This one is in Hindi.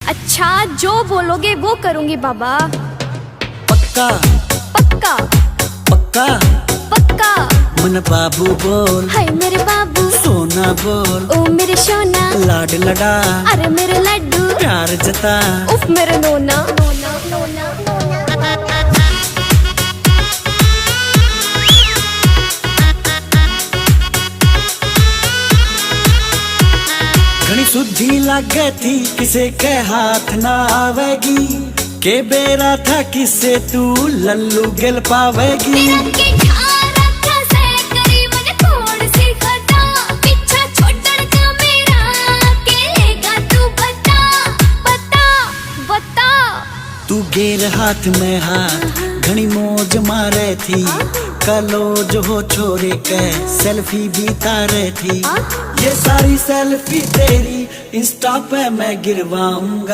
अच्छा जो बोलोगे वो करूँगी बाबा। पक्का पक्का पक्का पक्का। मन बाबू बोल, हाय मेरे बाबू, सोना बोल, ओ मेरे सोना, लाड लड़ा, अरे मेरे लड्डू, प्यार जता, उफ मेरे नोना नोना नोना नोना। घनी सुधी लागे थी किसे के हाथ ना आवेगी, के बेरा था किसे तू लल्लू गिल पावेगी। तू गेर हाथ में हाथ घनी मौज मारे थी, कलो जो हो छोरे के सेल्फी भी तारे थी। ये सारी सेल्फी तेरी इंस्टा पे मैं गिरवाऊंगा।